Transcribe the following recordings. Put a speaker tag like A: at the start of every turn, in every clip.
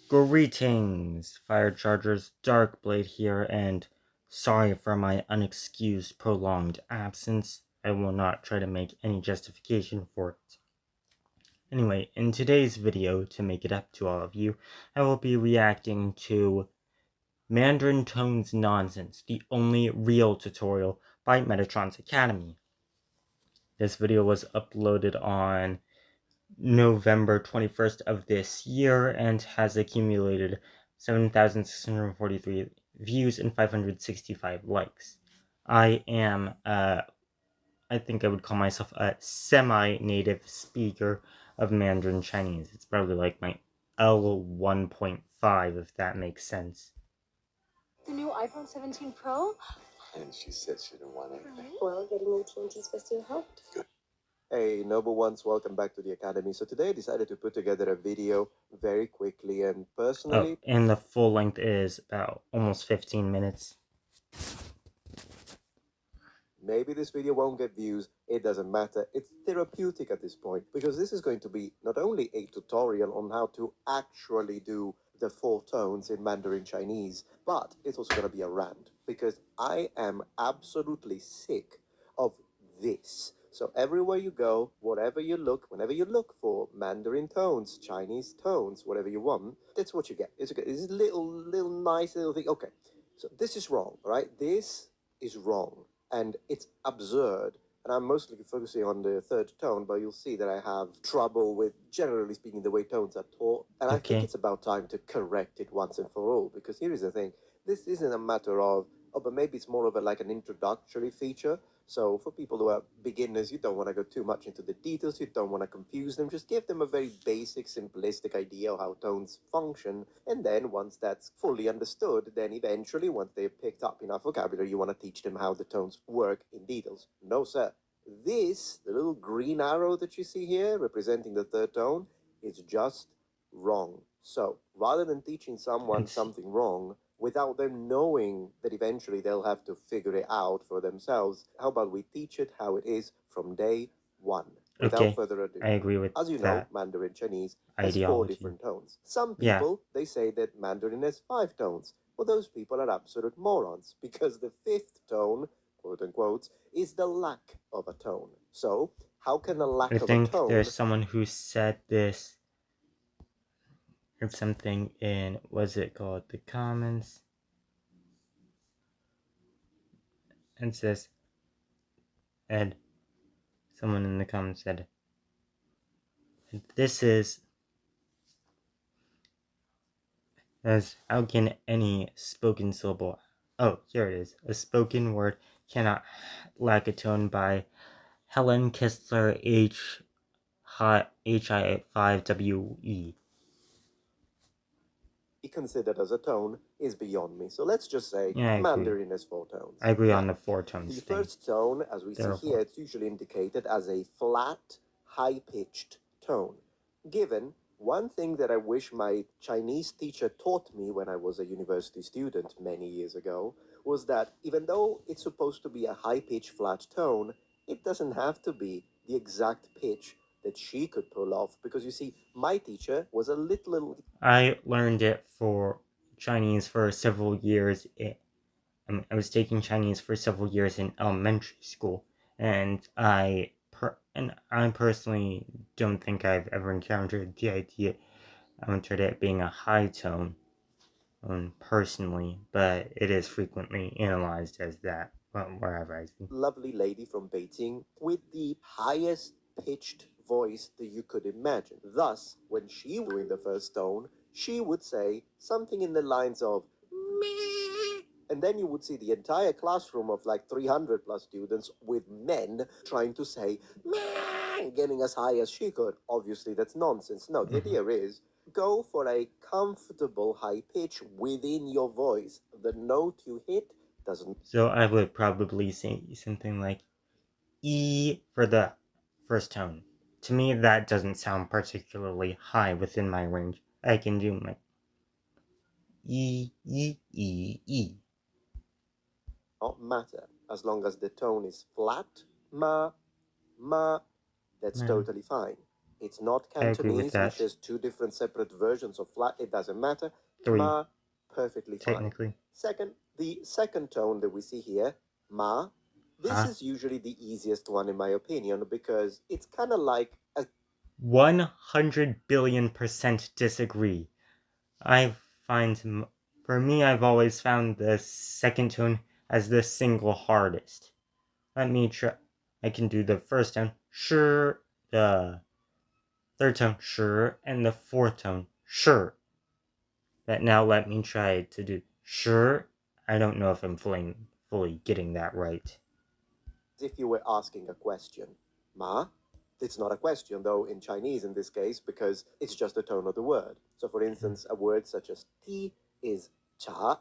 A: Greetings, Fire Chargers, Darkblade here, and sorry for my unexcused prolonged absence. I will not try to make any justification for it. Anyway, in today's video, to make it up to all of you, I will be reacting to Mandarin Tones Nonsense, the only real tutorial by Metatron's Academy. This video was uploaded on November 21st of this year and has accumulated 7,643 views and 565 likes. I am, I think I would call myself a semi-native speaker of Mandarin Chinese. It's probably like my L1.5, if that makes sense.
B: The new iPhone 17 Pro?
C: And she said she didn't want anything.
B: Well, getting AT&T is supposed to help.
C: Good. Hey, noble ones, welcome back to the Academy. So today I decided to put together a video very quickly and personally...
A: Oh, and the full length is about almost 15 minutes.
C: Maybe this video won't get views, it doesn't matter. It's therapeutic at this point, because this is going to be not only a tutorial on how to actually do the 4 tones in Mandarin Chinese, but it's also going to be a rant, because I am absolutely sick of this. So everywhere you go, whatever you look, whenever you look for Mandarin tones, Chinese tones, whatever you want, that's what you get. It's this little nice little thing. Okay, so this is wrong, right? This is wrong. And it's absurd. And I'm mostly focusing on the 3rd tone, but you'll see that I have trouble with, generally speaking, the way tones are taught. And I think it's about time to correct it once and for all, because here is the thing. This isn't a matter of, oh, but maybe it's more of like an introductory feature. So for people who are beginners, you don't want to go too much into the details, you don't want to confuse them, just give them a very basic, simplistic idea of how tones function, and then once that's fully understood, then eventually, once they've picked up enough vocabulary, you want to teach them how the tones work in details. No, sir. This, the little green arrow that you see here, representing the 3rd tone, is just wrong. So, rather than teaching someone something wrong, without them knowing that eventually they'll have to figure it out for themselves, how about we teach it how it is from day one? Without further ado,
A: I agree with
C: as you know, Mandarin Chinese has
A: ideology.
C: 4 different tones. Some people, they say that Mandarin has 5 tones. Well, those people are absolute morons, because the 5th tone, quote unquote, is the lack of a tone. So, how can a lack of a tone...
A: I think there's someone who said this or something in, what's it called, the comments, and says, and someone in the comments said, this is, as how can any spoken syllable, oh, here it is, a spoken word cannot lack a tone, by Helen Kistler, HI5WE.
C: considered as a tone is beyond me. So let's just say Mandarin has 4 tones.
A: I agree on the 4 tones
C: The
A: thing.
C: 1st tone, as we see here, it's usually indicated as a flat, high-pitched tone. Given one thing that I wish my Chinese teacher taught me when I was a university student many years ago was that even though it's supposed to be a high-pitched flat tone, it doesn't have to be the exact pitch that she could pull off, because you see, my teacher was a little...
A: I learned it for Chinese for several years. I was taking Chinese for several years in elementary school, and I personally don't think I've ever encountered it being a high tone, personally, but it is frequently analyzed as that, wherever I see.
C: Lovely lady from Beijing with the highest pitched voice that you could imagine. Thus, when she was doing the 1st tone, she would say something in the lines of meh, and then you would see the entire classroom of like 300 plus students with men trying to say meh, getting as high as she could. Obviously, that's nonsense. No, the idea is go for a comfortable high pitch within your voice. The note you hit doesn't...
A: So I would probably say something like E for the 1st tone. To me, that doesn't sound particularly high within my range. I can do my E, E, E, E.
C: Not matter. As long as the tone is flat, ma, that's totally fine. It's not
A: I agree with
C: Cantonese, which
A: that.
C: has two different separate versions of flat. It doesn't matter.
A: 3,
C: Ma, perfectly fine.
A: technically.
C: Second, the second tone that we see here, ma, this is usually the easiest one in my opinion because it's kind of like a
A: 100 billion% disagree. For me, I've always found the second tone as the single hardest. Let me try. I can do the first tone, sure, the third tone, sure, and the fourth tone, sure. But now let me try to do sure. I don't know if I'm fully getting that right.
C: if you were asking a question. Ma, it's not a question though in Chinese in this case because it's just the tone of the word. So for instance, a word such as ti is cha,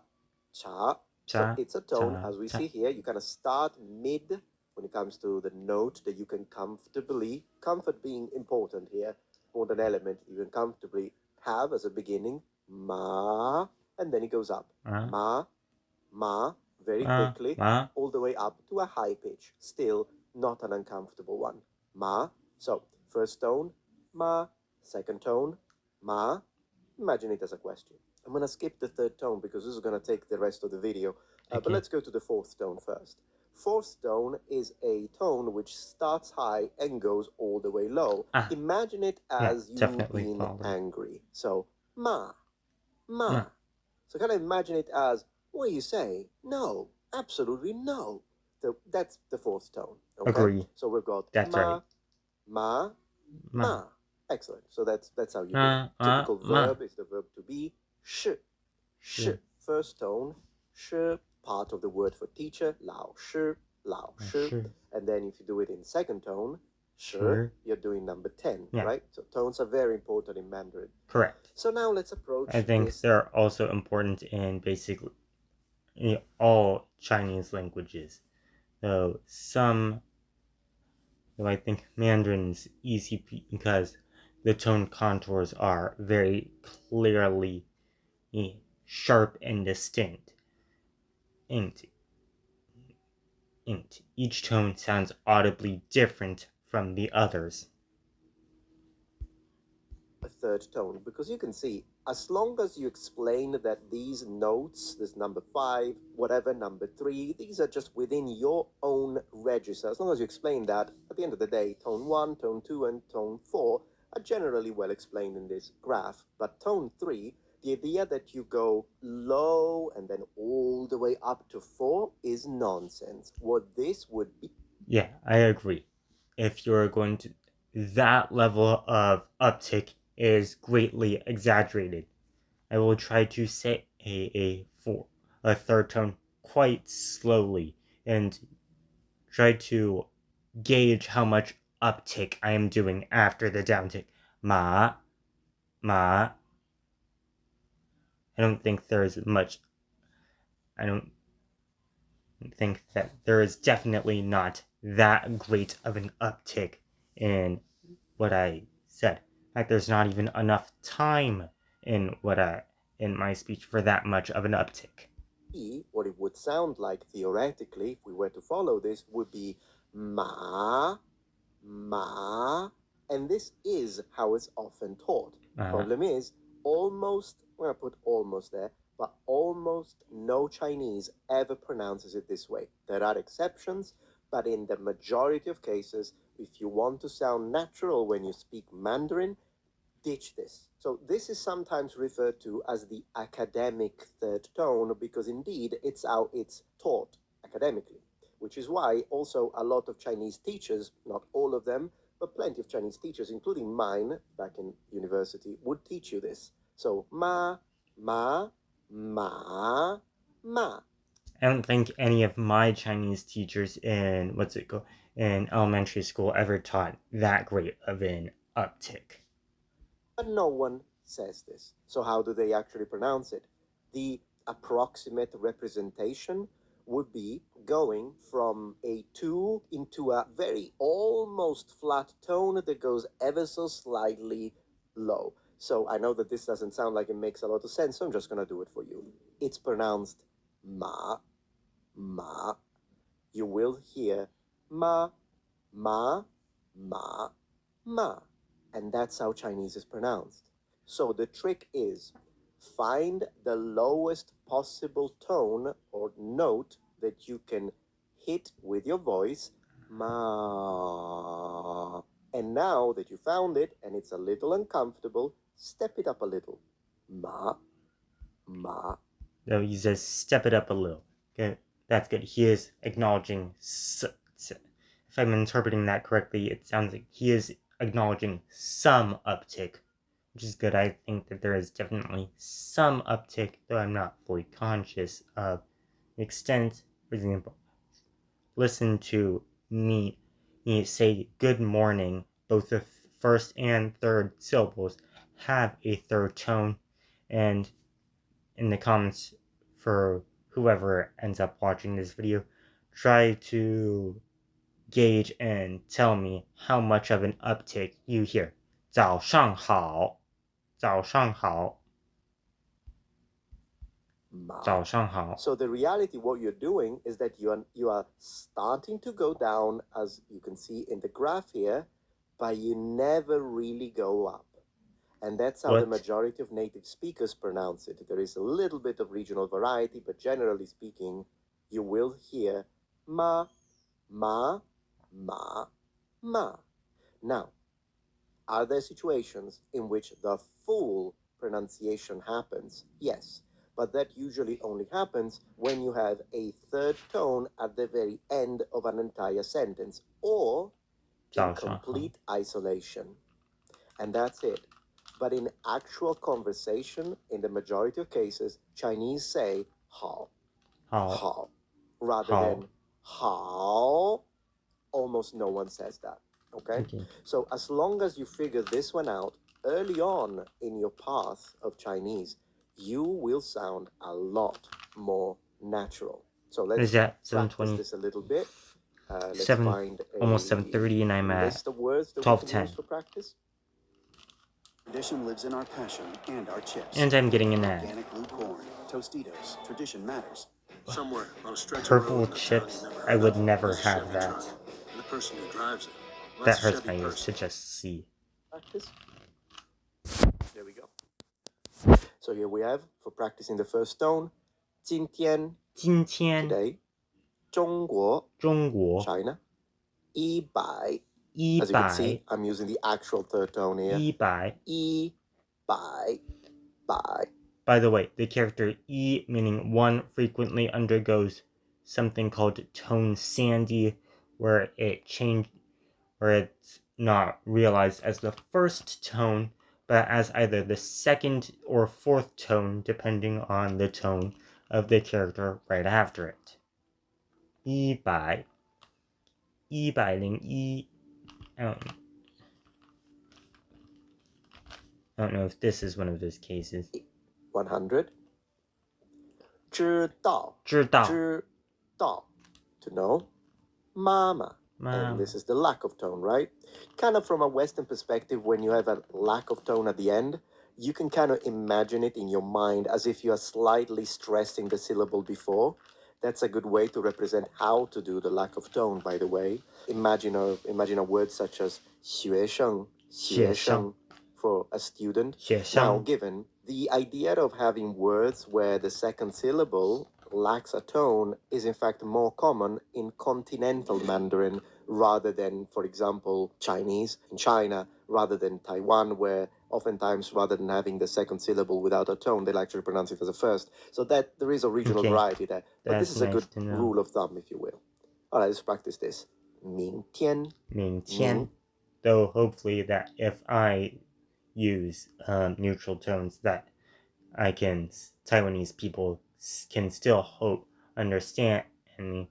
C: cha. So it's a tone, as we see here, you kind of start mid when it comes to the note that you can comfort being important here, important element you can comfortably have as a beginning, ma, and then it goes up. Ma, ma, very quickly, all the way up to a high pitch. Still not an uncomfortable one. Ma. So, first tone, ma. Second tone, ma. Imagine it as a question. I'm going to skip the third tone because this is going to take the rest of the video. But let's go to the fourth tone first. Fourth tone is a tone which starts high and goes all the way low. Imagine it as you being angry. So, ma, ma. So kind of imagine it as, what do you say? No, absolutely no. So that's the fourth tone. Okay?
A: Agree.
C: So we've got
A: That's
C: ma,
A: right.
C: ma, ma. Excellent. So that's how you do it. Typical verb is the verb to be. Sh, sh. First tone. Sh, part of the word for teacher. Lao shi, lao shi. And then if you do it in second tone, sure, you're doing number 10, right? So tones are very important in Mandarin.
A: Correct.
C: So now let's approach
A: I think they're also important in basically all Chinese languages. Though I think Mandarin's easy because the tone contours are very clearly sharp and distinct. And each tone sounds audibly different from the others.
C: A third tone, because you can see, as long as you explain that these notes, this number 5, whatever, number 3, these are just within your own register. As long as you explain that, at the end of the day, tone 1, tone 2, and tone 4 are generally well explained in this graph. But tone 3, the idea that you go low and then all the way up to 4 is nonsense. What this would be...
A: Yeah, I agree. If you're going to... That level of uptick is greatly exaggerated. I will try to say a third tone quite slowly and try to gauge how much uptick I am doing after the downtick. Ma, ma. I don't think there is definitely not that great of an uptick in what I said. In fact, there's not even enough time in my speech for that much of an uptick.
C: What it would sound like theoretically, if we were to follow this, would be ma, ma, and this is how it's often taught. Problem is, I'm going to put almost there, but almost no Chinese ever pronounces it this way. There are exceptions, but in the majority of cases, if you want to sound natural when you speak Mandarin, ditch this. So this is sometimes referred to as the academic third tone because indeed it's how it's taught academically, which is why also a lot of Chinese teachers, not all of them, but plenty of Chinese teachers, including mine back in university, would teach you this. So ma, ma, ma, ma.
A: I don't think any of my Chinese teachers in elementary school ever taught that great of an uptick.
C: But no one says this. So how do they actually pronounce it? The approximate representation would be going from a 2 into a very almost flat tone that goes ever so slightly low. So I know that this doesn't sound like it makes a lot of sense, so I'm just going to do it for you. It's pronounced ma, ma. You will hear ma, ma, ma, ma. And that's how Chinese is pronounced. So the trick is find the lowest possible tone or note that you can hit with your voice, ma. And now that you found it and it's a little uncomfortable, step it up a little. Ma, ma.
A: So he says, step it up a little. Okay, that's good. He is acknowledging. If I'm interpreting that correctly, it sounds like he is acknowledging some uptick, which is good. I think that there is definitely some uptick, though I'm not fully conscious of the extent. For example, listen to me say good morning. Both the first and third syllables have a third tone, and in the comments for whoever ends up watching this video, try to gauge and tell me how much of an uptick you hear. 早上好，早上好，早上好。
C: So the reality, what you're doing is that you are starting to go down, as you can see in the graph here, but you never really go up. And that's how the majority of native speakers pronounce it. There is a little bit of regional variety, but generally speaking, you will hear ma, ma, ma, ma. Now, are there situations in which the full pronunciation happens? Yes, but that usually only happens when you have a third tone at the very end of an entire sentence or in complete isolation. And that's it. But in actual conversation, in the majority of cases, Chinese say hao, hao, rather than hao. Almost no one says that. Okay? So as long as you figure this one out early on in your path of Chinese, you will sound a lot more natural. So let's practice this a little bit. Let's find
A: almost 7:30, and I'm at 12:10.
C: for practice.
D: Tradition lives in our passion and our chips.
A: And I'm getting an ad.
D: Organic blue corn, Tostitos, tradition matters.
E: Somewhere on a stretch
A: Purple
E: of road
A: chips, I would never have that.
E: And the person who drives it, well,
A: that hurts my ears to just see.
C: Practice. There we go. So here we have, for practicing the first tone, 今天 today, 中国 China, 100. As you can see, I'm using the actual third tone here. 100.
A: By the way, the character E, meaning one, frequently undergoes something called tone sandy, where it's not realized as the first tone, but as either the second or fourth tone, depending on the tone of the character right after it. 100. 101. I don't know if this is one of those cases.
C: 100. 知道 to know. Mama. And this is the lack of tone, right? Kind of from a Western perspective, when you have a lack of tone at the end, you can kind of imagine it in your mind as if you are slightly stressing the syllable before. That's a good way to represent how to do the lack of tone, by the way. Imagine a word such as 学生 for a student. Now, given the idea of having words where the second syllable lacks a tone is in fact more common in continental Mandarin rather than, for example, Chinese in China, rather than Taiwan, where oftentimes rather than having the second syllable without a tone, they'll actually pronounce it as a first. So that there is a regional variety there. But this is a good rule of thumb, if you will. All right, let's practice this. 明天.
A: 明天. Though hopefully that if I use neutral tones, that Taiwanese people can still understand, and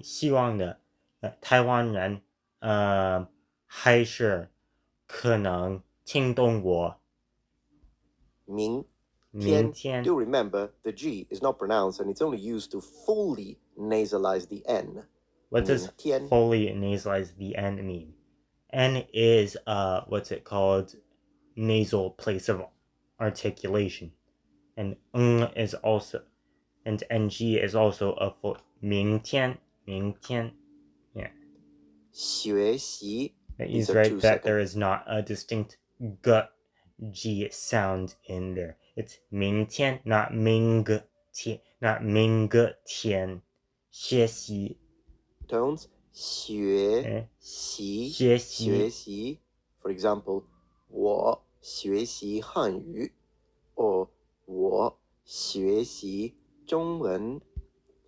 A: 希望的台湾人还是可能听懂我。
C: 明天. Do remember the G is not pronounced and it's only used to fully nasalize the N.
A: What does fully nasalize the N mean? N is what's it called? Nasal place of articulation. And is also, and NG is also a full 明天. Yeah.
C: 学习
A: He's
C: are
A: right
C: 2
A: that
C: seconds.
A: there is not a distinct g, g sound in there. It's 明天, not 明天, not 明天. 学习
C: Tones 学习
A: 学习
C: 学习 For example, 我学习汉语 or 我学习中文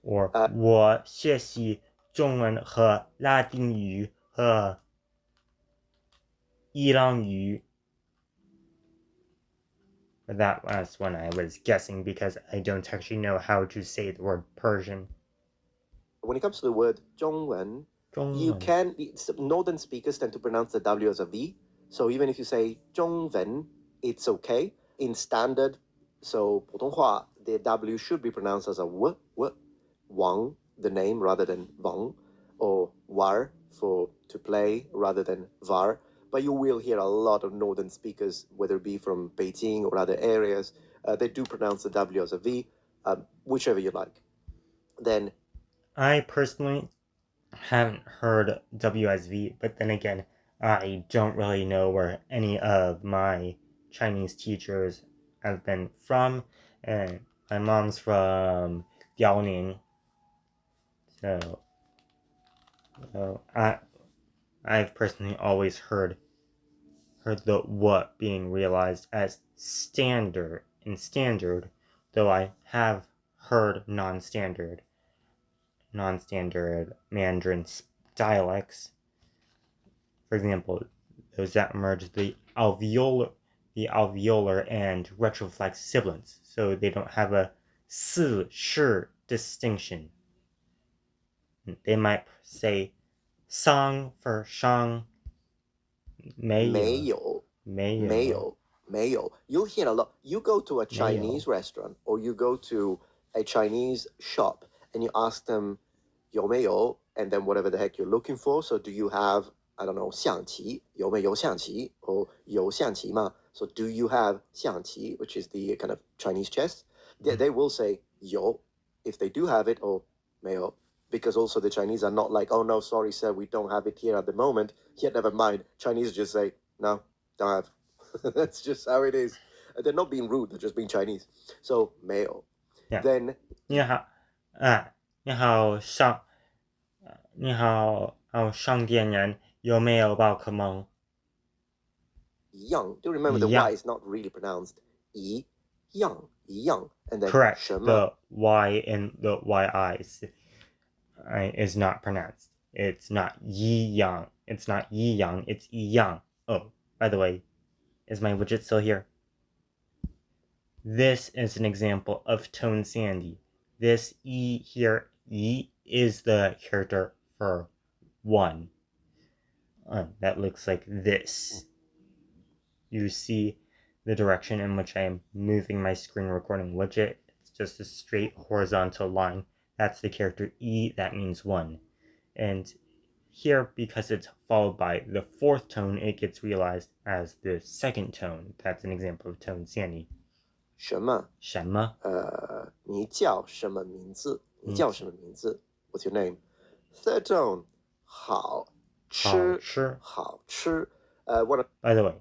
A: or 我学习中文和拉丁语和伊朗语. That last one I was guessing because I don't actually know how to say the word Persian.
C: When it comes to the word 中文, you can, northern speakers tend to pronounce the W as a V. So even if you say 中文, it's okay. In standard, so 普通话, the W should be pronounced as a W. Wang, the name, rather than Wang. Or War, for to play, rather than Var. But you will hear a lot of northern speakers, whether it be from Beijing or other areas, they do pronounce the W as a V, whichever you like. Then
A: I personally haven't heard WSV, but then again, I don't really know where any of my Chinese teachers have been from, and my mom's from Liaoning, so I've personally always heard the what being realized as standard in standard, though I have heard non-standard Mandarin dialects. For example, those that merge the alveolar and retroflex sibilants, so they don't have a 四是 distinction. They might say 桑 for 商, 没有.
C: You'll hear a lot. You go to a Chinese restaurant or you go to a Chinese shop and you ask them 有没有 and then whatever the heck you're looking for. So do you have, I don't know, 象棋有没有象棋 or 有象棋吗? So do you have 象棋, which is the kind of Chinese chess? They will say 有 if they do have it, or 没有. Because also the Chinese are not like, oh no, sorry sir, we don't have it here at the moment. Yet never mind. Chinese just say, no, don't have. That's just how it is. They're not being rude, they're just being Chinese. So 没有.
A: Yeah.
C: Then
A: 你好商店人有没有宝可梦?
C: young. Do remember the Y is not really pronounced 一 young. And then
A: Correct.
C: 什么?
A: The Y in the YI is not pronounced. It's not yi yang. It's not yi yang. It's yi yang. Oh, by the way, is my widget still here? This is an example of tone sandy. This E here, E, is the character for 1. That looks like this. You see the direction in which I am moving my screen recording widget. It's just a straight horizontal line. That's the character E, that means 1. And here, because it's followed by the 4th tone, it gets realized as the 2nd tone. That's an example of tone sandy.
C: 什么?
A: 什么?
C: 你叫什么名字? 你叫什么名字? What's your name? 3rd tone. 好吃. 好吃.
A: By the way,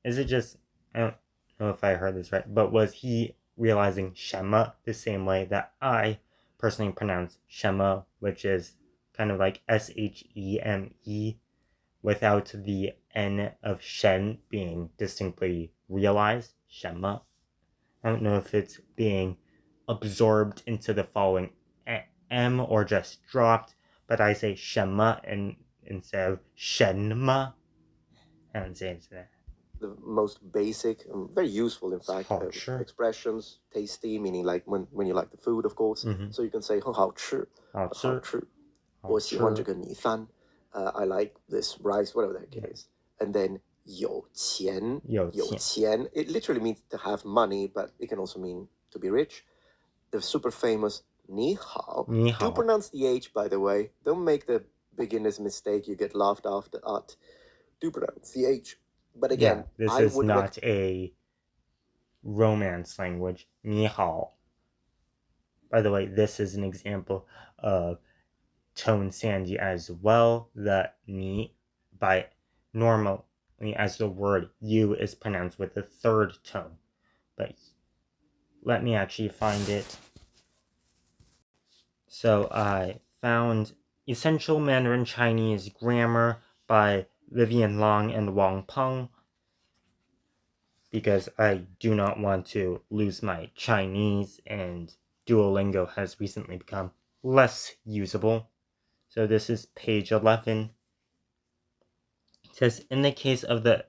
A: is it just, I don't know if I heard this right, but was he realizing 什么 the same way that I personally pronounce 什么, which is kind of like SHEME, without the N of Shen being distinctly realized? 什么? I don't know if it's being absorbed into the following M or just dropped, but I say 什么 instead of 什么. I don't say it that.
C: The most basic, very useful, in fact, expressions. Tasty, meaning like when you like the food, of course. So you can say 很好吃. 好吃. 我喜欢这个米饭. I like this rice, whatever the heck it is. And then 有钱. 有钱. It literally means to have money, but it can also mean to be rich. The super famous 你好. Do pronounce the H, by the way. Don't make the beginner's mistake you get laughed after at. Do pronounce the H. But again,
A: this is not a romance language. 你好. By the way, this is an example of tone sandy as well. The 你 by normally as the word you is pronounced with the third tone. But let me actually find it. So I found Essential Mandarin Chinese Grammar by Vivian Long and Wang Peng, because I do not want to lose my Chinese, and Duolingo has recently become less usable. So this is page 11. It says, in the case of the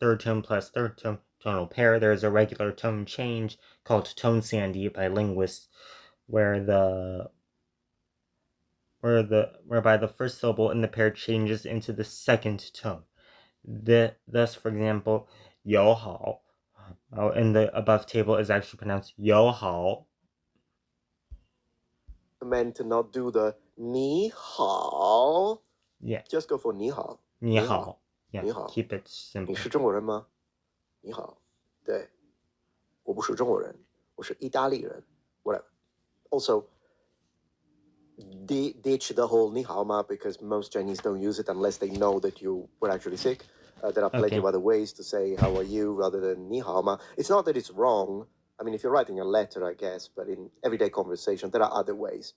A: third tone plus third tone tonal pair, there is a regular tone change called tone sandy by linguists, whereby the first syllable in the pair changes into the second tone. Thus, for example, 友好 in the above table is actually pronounced 友好.
C: Meant to not do the 你好.
A: Yeah.
C: Just go for 你好.
A: 你好. Yeah.
C: 你好.
A: Keep it simple.
C: 你是中国人吗？你好。对，我不是中国人，我是意大利人。Whatever. Also, ditch the whole 你好吗 because most Chinese don't use it unless they know that you were actually sick. There are plenty of other ways to say how are you rather than 你好吗. It's not that it's wrong. I mean, if you're writing a letter, I guess, but in everyday conversation, there are other ways.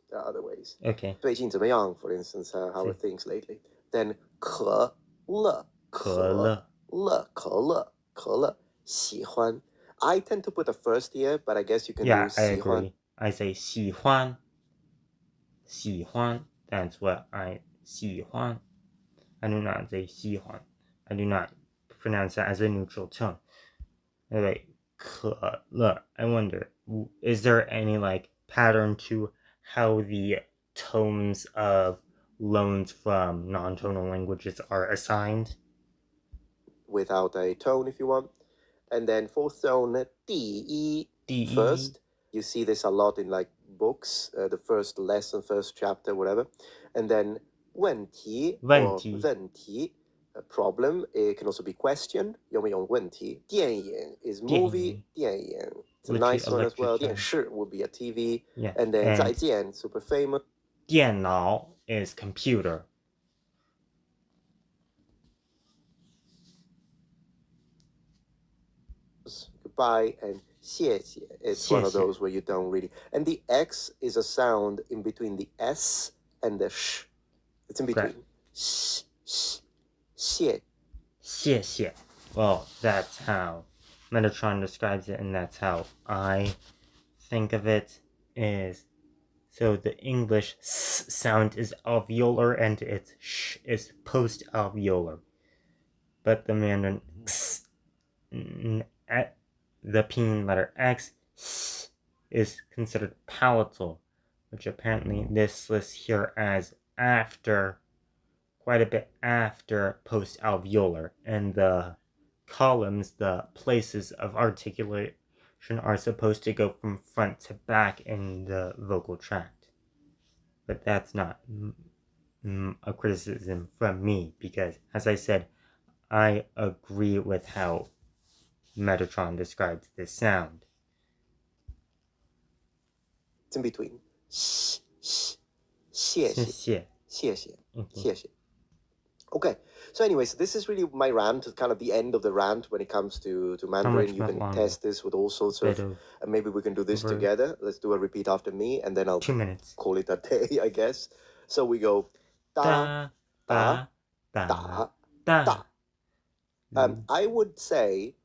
A: Okay.
C: 最近怎么样, for instance, how are things lately? Then 可乐,
A: 可乐.
C: 喜欢. I tend to put a first here, but I guess you can
A: Yeah,
C: do
A: I
C: 喜欢.
A: agree. I say 喜欢. 喜欢. That's what I 喜欢. I do not say 喜欢. I do not pronounce that as a neutral tone. Like 可乐. I wonder, is there any pattern to how the tones of loans from non-tonal languages are assigned?
C: Without a tone if you want. And then fourth tone, 第一, first. You see this a lot in books, the first lesson, first chapter, whatever. And then 问题 or 问题, problem. It can also be question. 用不用问题? 电影 is movie. 电影. It's a nice one as well. 电视 would be a TV.
A: Yeah.
C: And then 再见, super famous.
A: 电脑 is computer.
C: Goodbye, and 谢谢. It's one of those where you don't really. And the X is a sound in between the S and the sh. It's in between. Sh, sh, 谢.
A: 谢谢. Well, that's how Metatron describes it, and that's how I think of it. So the English s sound is alveolar and its sh is post-alveolar. But the Mandarin x, the pinyin letter X, s, is considered palatal, which apparently this lists here as after, quite a bit after post-alveolar, and the columns, the places of articulation, are supposed to go from front to back in the vocal tract. But that's not a criticism from me, because, as I said, I agree with how Metatron describes this sound.
C: It's in between. Sh, sh, 谢谢. 谢谢. 谢谢. Okay, so anyways, this is really my rant, kind of the end of the rant when it comes to Mandarin. You can test this with all sorts of, and maybe we can do this together. Let's do a repeat after me, and then I'll
A: 2 minutes.
C: Call it a day, I guess. So we go da, da, da, da. I would say,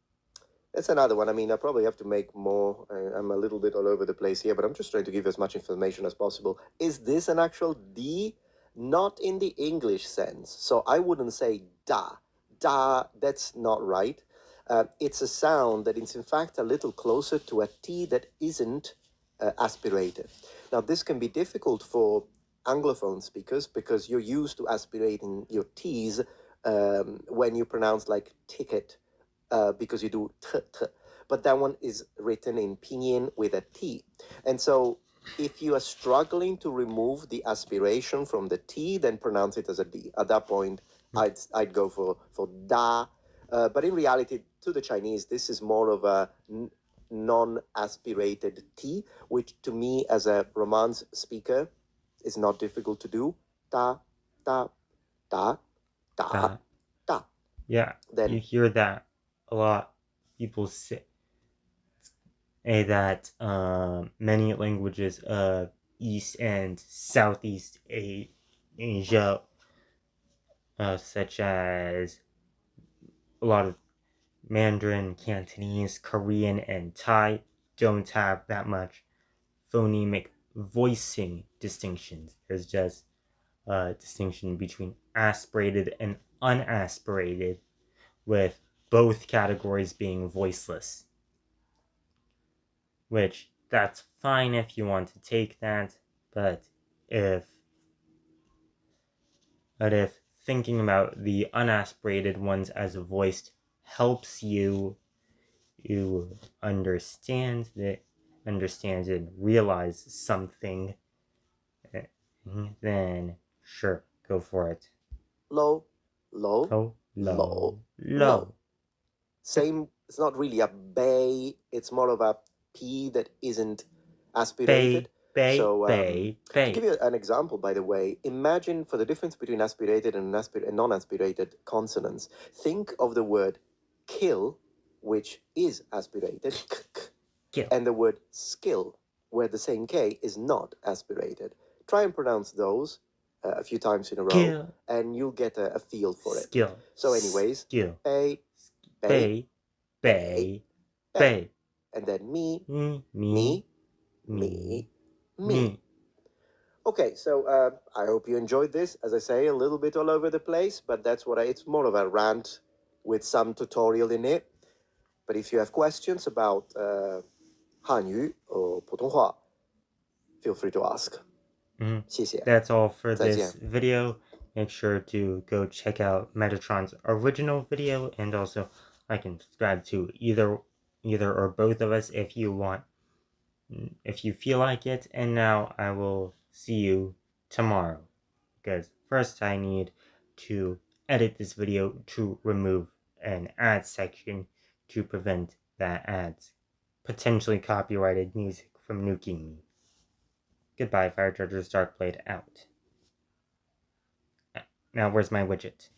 C: that's another one. I mean, I probably have to make more. I'm a little bit all over the place here, but I'm just trying to give as much information as possible. Is this an actual D? Not in the English sense. So I wouldn't say da. Da, that's not right. It's a sound that is in fact a little closer to a T that isn't aspirated. Now, this can be difficult for Anglophone speakers because you're used to aspirating your T's when you pronounce like ticket, because you do t, t. But that one is written in pinyin with a T. And so if you are struggling to remove the aspiration from the T, then pronounce it as a D. At that point, I'd go for da. But in reality, to the Chinese, this is more of a non-aspirated T, which to me as a Romance speaker is not difficult to do. Da, da, da, da.
A: Yeah,
C: Then
A: you hear that a lot. People say that many languages of East and Southeast Asia, such as a lot of Mandarin, Cantonese, Korean, and Thai, don't have that much phonemic voicing distinctions. There's just a distinction between aspirated and unaspirated, with both categories being voiceless. Which, that's fine if you want to take that, but if thinking about the unaspirated ones as voiced helps you understand and realize something, then sure, go for it.
C: low, low,
A: Low,
C: low,
A: low.
C: Same, it's not really a bay, it's more of a P that isn't aspirated.
A: Bay,
C: So,
A: bay,
C: to
A: bay.
C: give you an example, by the way, imagine for the difference between aspirated and non-aspirated consonants, think of the word kill, which is aspirated,
A: Kill.
C: and the word skill, where the same K is not aspirated. Try and pronounce those a few times in a row,
A: Kill.
C: and you'll get a feel for it.
A: Skill.
C: So anyways,
A: Skill.
C: bay,
A: Bay, bay, bay.
C: and then me,
A: Me,
C: me,
A: me,
C: me. Okay, so I hope you enjoyed this. As I say, a little bit all over the place, but that's what it's more of a rant with some tutorial in it. But if you have questions about Hanyu or 普通话, feel free to ask. 谢谢.
A: That's all for
C: 再见.
A: this video. Make sure to go check out Metatron's original video, and also like and subscribe to either or both of us if you want, if you feel like it. And now I will see you tomorrow, because first I need to edit this video to remove an ad section to prevent that ad's potentially copyrighted music from nuking me. Goodbye, Fire Chargers Darkblade out. Now where's my widget?